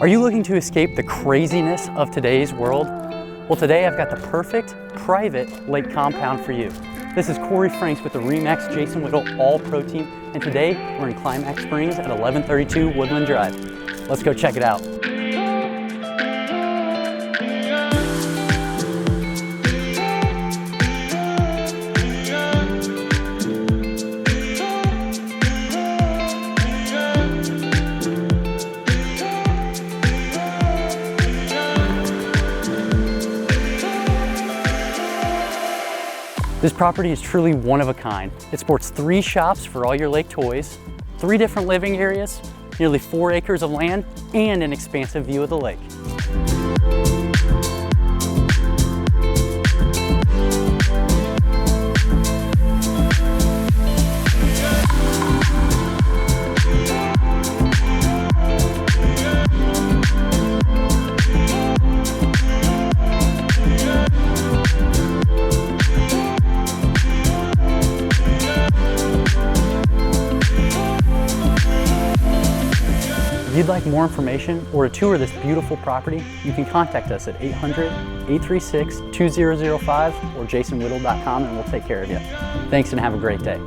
Are you looking to escape the craziness of today's world? Well, today I've got the perfect private lake compound for you. This is Corey Franks with the Remax Jason Whittle All Pro Team, and today we're in Climax Springs at 1132 Woodland Drive. Let's go check it out. This property is truly one of a kind. It sports 3 shops for all your lake toys, 3 different living areas, nearly 4 acres of land, and an expansive view of the lake. If you'd like more information or a tour of this beautiful property, you can contact us at 800-836-2005 or jasonwhittle.com and we'll take care of you. Thanks and have a great day.